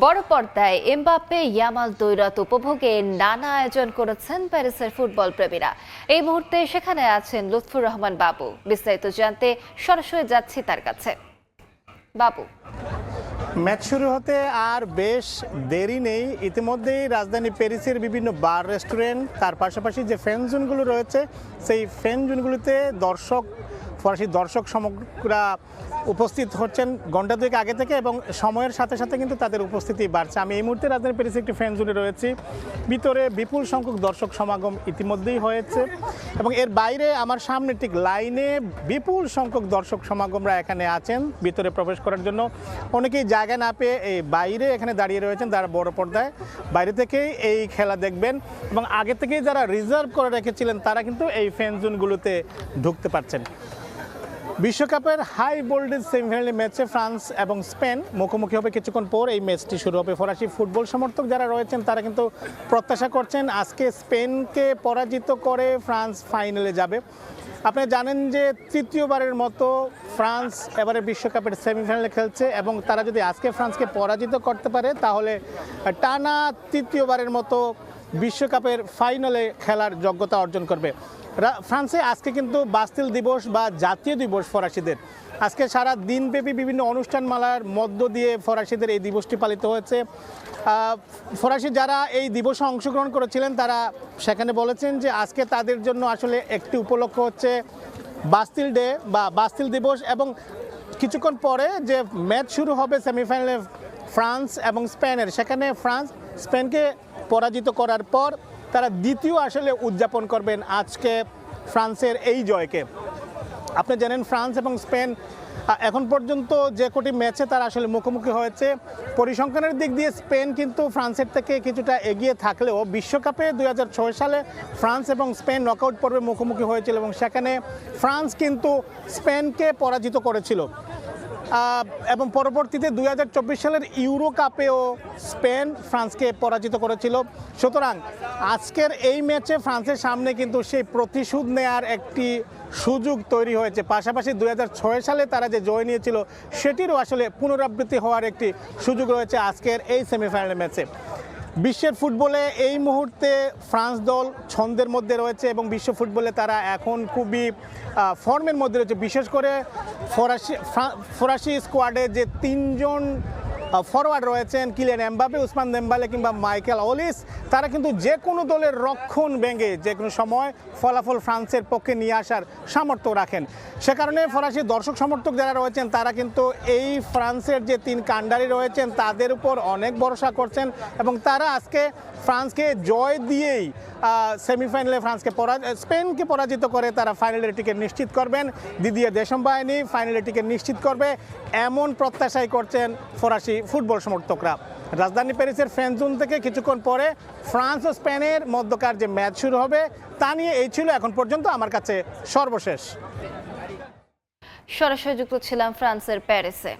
বড় পর্দায় Mbappe Yamal দ্বৈরথ উপভোগে নানা আয়োজন করেছেন প্যারিসের ফুটবল প্রেমীরা। এই মুহূর্তে সেখানে আছেন লুৎফুর রহমান বাবু। বিস্তারিত জানতে সরাসরি যাচ্ছি তার কাছে। বাবু, ম্যাচ শুরু হতে আর বেশ দেরি নেই। ইতিমধ্যেই রাজধানী প্যারিসের বিভিন্ন বার, রেস্টুরেন্ট, তার পাশাপাশি যে ফ্যান জোনগুলো রয়েছে সেই ফ্যান জোনগুলোতে ফরাসি দর্শক সমগ্রা উপস্থিত হচ্ছেন ঘণ্টা দুয়েক আগে থেকে, এবং সময়ের সাথে সাথে কিন্তু তাদের উপস্থিতি বাড়ছে। আমি এই মুহূর্তে রাজধানী প্যারিসে একটি ফ্যান জোনে রয়েছি। ভিতরে বিপুল সংখ্যক দর্শক সমাগম ইতিমধ্যেই হয়েছে, এবং এর বাইরে আমার সামনে ঠিক লাইনে বিপুল সংখ্যক দর্শক সমাগমরা এখানে আছেন ভিতরে প্রবেশ করার জন্য। অনেকেই জায়গা না পেয়ে এই বাইরে এখানে দাঁড়িয়ে রয়েছেন, তারা বড় পর্দায় বাইরে থেকেই এই খেলা দেখবেন, এবং আগে থেকেই যারা রিজার্ভ করে রেখেছিলেন তারা কিন্তু এই ফ্যান জোনগুলোতে ঢুকতে পারছেন। বিশ্বকাপের হাই ভোল্টেজ সেমিফাইনাল ম্যাচে ফ্রান্স এবং স্পেন মুখোমুখি হবে কিছুক্ষণ পর। এই ম্যাচটি শুরু হবে। ফরাসি ফুটবল সমর্থক যারা রয়েছেন তারা কিন্তু প্রত্যাশা করছেন আজকে স্পেনকে পরাজিত করে ফ্রান্স ফাইনালে যাবে। আপনি জানেন যে তৃতীয়বারের মতো ফ্রান্স এবারে বিশ্বকাপের সেমিফাইনালে খেলছে, এবং তারা যদি আজকে ফ্রান্সকে পরাজিত করতে পারে তাহলে টানা তৃতীয়বারের মতো বিশ্বকাপের ফাইনালে খেলার যোগ্যতা অর্জন করবে। ফ্রান্সে আজকে কিন্তু বাস্তিল দিবস বা জাতীয় দিবস ফরাসিদের। আজকে সারা দিনব্যাপী বিভিন্ন অনুষ্ঠানমালার মধ্য দিয়ে ফরাসিদের এই দিবসটি পালিত হয়েছে। ফরাসি যারা এই দিবসে অংশগ্রহণ করেছিলেন তারা সেখানে বলেছেন যে আজকে তাদের জন্য আসলে একটি উপলক্ষ হচ্ছে বাস্তিল ডে বা বাস্তিল দিবস, এবং কিছুক্ষণ পরে যে ম্যাচ শুরু হবে সেমিফাইনালে ফ্রান্স এবং স্পেনের, সেখানে ফ্রান্স স্পেনকে পরাজিত করার পর তারা দ্বিতীয় আসলে উদযাপন করবেন আজকে ফ্রান্সের এই জয়কে। আপনি জানেন ফ্রান্স এবং স্পেন এখন পর্যন্ত যে কটি ম্যাচে তারা আসলে মুখোমুখি হয়েছে, পরিসংখ্যানের দিক দিয়ে স্পেন কিন্তু ফ্রান্সের থেকে কিছুটা এগিয়ে থাকলেও বিশ্বকাপে 2006 সালে ফ্রান্স এবং স্পেন নকআউট পর্বে মুখোমুখি হয়েছিল, এবং সেখানে ফ্রান্স কিন্তু স্পেনকে পরাজিত করেছিল, এবং পরবর্তীতে 2024 সালের ইউরো কাপেও স্পেন ফ্রান্সকে পরাজিত করেছিল। সুতরাং আজকের এই ম্যাচে ফ্রান্সের সামনে কিন্তু সেই প্রতিশোধ নেয়ার একটি সুযোগ তৈরি হয়েছে। পাশাপাশি 2006 সালে তারা যে জয় নিয়েছিল সেটিরও আসলে পুনরাবৃত্তি হওয়ার একটি সুযোগ রয়েছে আজকের এই সেমিফাইনাল ম্যাচে। বিশ্বের ফুটবলে এই মুহূর্তে ফ্রান্স দল ছন্দের মধ্যে রয়েছে, এবং বিশ্ব ফুটবলে তারা এখন খুবই ফর্মের মধ্যে রয়েছে। বিশেষ করে ফরাসি স্কোয়াডে যে তিনজন ফরওয়ার্ড রয়েছেন, কিলিয়ান এমবাপে, উসমান দেম্বালে কিংবা মাইকেল ওলিস, তারা কিন্তু যে কোনো দলের রক্ষণ ভেঙে যে কোনো সময় ফলাফল ফ্রান্সের পক্ষে নিয়ে আসার সামর্থ্য রাখেন। সে কারণে ফরাসি দর্শক সমর্থক যারা রয়েছেন তারা কিন্তু এই ফ্রান্সের যে তিন কাণ্ডারি রয়েছেন তাদের উপর অনেক ভরসা করছেন, এবং তারা আজকে ফ্রান্সকে জয় দিয়েই সেমিফাইনালে স্পেনকে পরাজিত করে তারা ফাইনালের টিকিট নিশ্চিত করবেন। দিদিয়ে দেশম বাহিনী ফাইনালের টিকিট নিশ্চিত করবে, এমন প্রত্যাশাই করছেন ফরাসি ফুটবল সমর্থকরা। রাজধানী প্যারিসের ফ্যান জোন থেকে কিছুক্ষণ পরে ফ্রান্স ও স্পেনের মধ্যকার যে ম্যাচ শুরু হবে তা নিয়ে এই ছিল এখন পর্যন্ত আমার কাছে সর্বশেষ। সরাসরি যুক্ত ছিলাম ফ্রান্সের প্যারিসে।